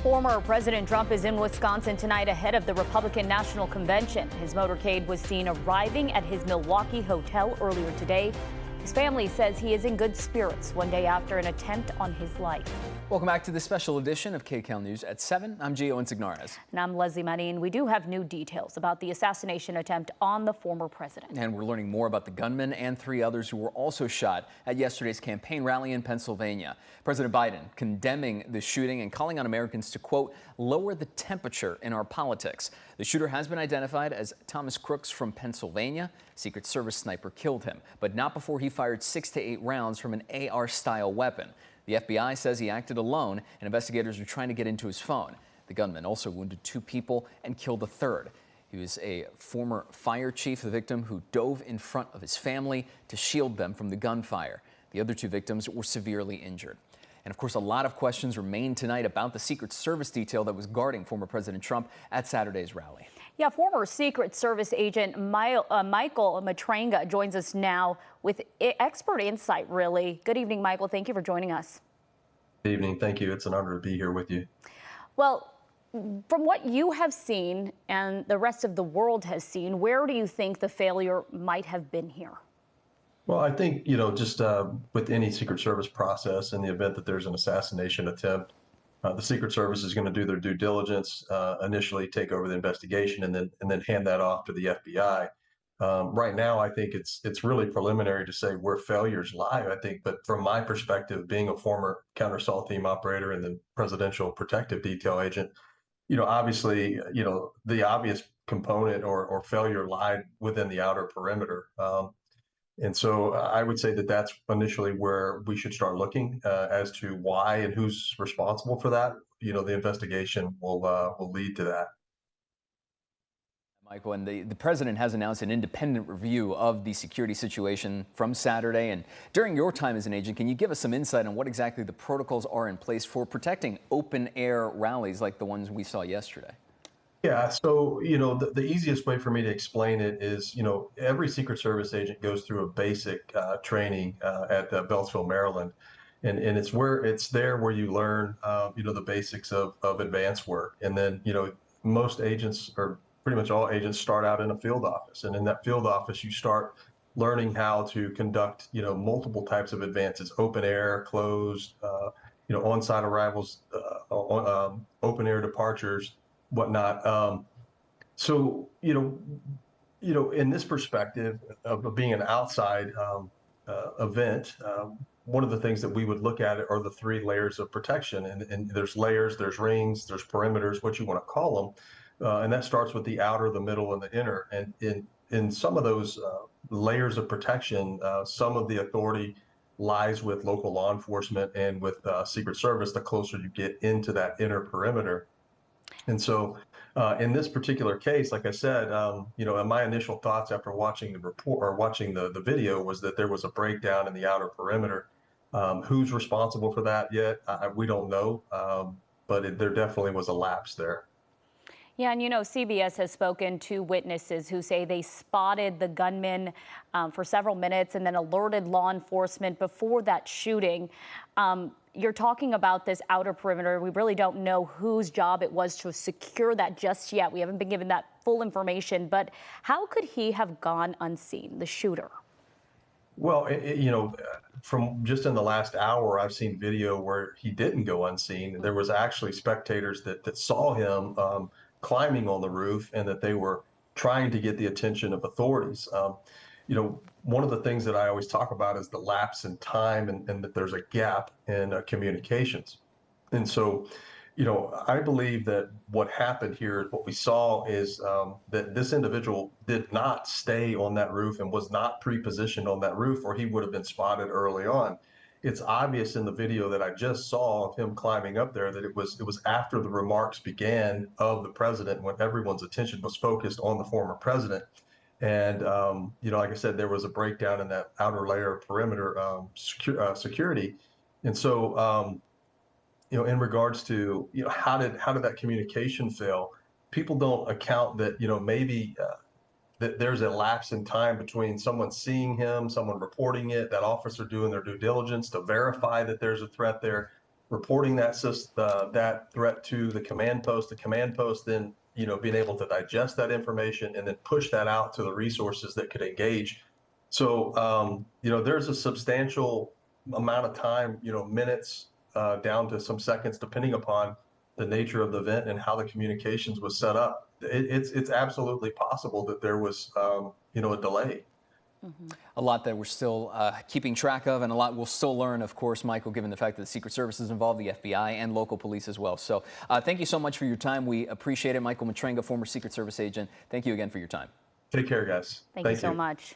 Former President Trump is in Wisconsin tonight ahead of the Republican National Convention. His motorcade was seen arriving at his Milwaukee hotel earlier today. His family says he is in good spirits one day after an attempt on his life. Welcome back to this special edition of KCAL News at 7. I'm Gio Insignares. And I'm Leslie Marin. We do have new details about the assassination attempt on the former president. And we're learning more about the gunman and 3 others who were also shot at yesterday's campaign rally in Pennsylvania. President Biden condemning the shooting and calling on Americans to, quote, lower the temperature in our politics. The shooter has been identified as Thomas Crooks from Pennsylvania. Secret Service sniper killed him, but not before he fired 6 to 8 rounds from an AR-style weapon. The FBI says he acted alone, and investigators are trying to get into his phone. The gunman also wounded 2 people and killed a 3rd. He was a former fire chief, the victim who dove in front of his family to shield them from the gunfire. The other 2 victims were severely injured. And of course, a lot of questions remain tonight about the Secret Service detail that was guarding former President Trump at Saturday's rally. Yeah, former Secret Service agent Michael Matranga joins us now with expert insight, really. Good evening, Michael. Thank you for joining us. Good evening. Thank you. It's an honor to be here with you. Well, from what you have seen and the rest of the world has seen, where do you think the failure might have been here? Well, I think, just with any Secret Service process, in the event that there's an assassination attempt, the Secret Service is going to do their due diligence, initially take over the investigation, and then hand that off to the FBI. Right now, I think it's really preliminary to say where failures lie. I think, but from my perspective, being a former counter assault team operator and then presidential protective detail agent, obviously, the obvious component or failure lied within the outer perimeter. And so I would say that that's initially where we should start looking as to why and who's responsible for that. The investigation will lead to that. Michael, and the president has announced an independent review of the security situation from Saturday. And during your time as an agent, can you give us some insight on what exactly the protocols are in place for protecting open air rallies like the ones we saw yesterday? Yeah, so, the easiest way for me to explain it is, every Secret Service agent goes through a basic training at Beltsville, Maryland. And it's there where you learn, the basics of advanced work. And then, most agents, or pretty much all agents, start out in a field office. And in that field office, you start learning how to conduct, multiple types of advances: open air, closed, on-site arrivals, open air departures, whatnot. So, in this perspective of being an outside event, one of the things that we would look at are the 3 layers of protection. And there's layers, there's rings, there's perimeters, what you want to call them. And that starts with the outer, the middle, and the inner. And in some of those layers of protection, some of the authority lies with local law enforcement and with Secret Service the closer you get into that inner perimeter. And so in this particular case, like I said, my initial thoughts after watching the report or watching the video was that there was a breakdown in the outer perimeter. Who's responsible for that yet? We don't know, but there definitely was a lapse there. Yeah, and CBS has spoken to witnesses who say they spotted the gunman for several minutes and then alerted law enforcement before that shooting. You're talking about this outer perimeter. We really don't know whose job it was to secure that just yet. We haven't been given that full information, but how could he have gone unseen, the shooter? Well, from just in the last hour, I've seen video where he didn't go unseen. There was actually spectators that saw him climbing on the roof, and that they were trying to get the attention of authorities. One of the things that I always talk about is the lapse in time, and that there's a gap in communications. And so, I believe that what happened here, what we saw is that this individual did not stay on that roof and was not pre-positioned on that roof, or he would have been spotted early on. It's obvious in the video that I just saw of him climbing up there that it was after the remarks began of the president, when everyone's attention was focused on the former president. And, like I said, there was a breakdown in that outer layer of perimeter security. And so, in regards to, how did that communication fail? People don't account that, maybe that there's a lapse in time between someone seeing him, someone reporting it, that officer doing their due diligence to verify that there's a threat there, reporting that that threat to the command post. The command post then, being able to digest that information and then push that out to the resources that could engage. So, there's a substantial amount of time, minutes down to some seconds, depending upon the nature of the event and how the communications was set up. It's absolutely possible that there was, a delay. A lot that we're still keeping track of, and a lot we'll still learn, of course, Michael, given the fact that the Secret Service is involved, the FBI, and local police as well. So thank you so much for your time. We appreciate it. Michael Matranga, former Secret Service agent, thank you again for your time. Take care, guys. Thank you so much.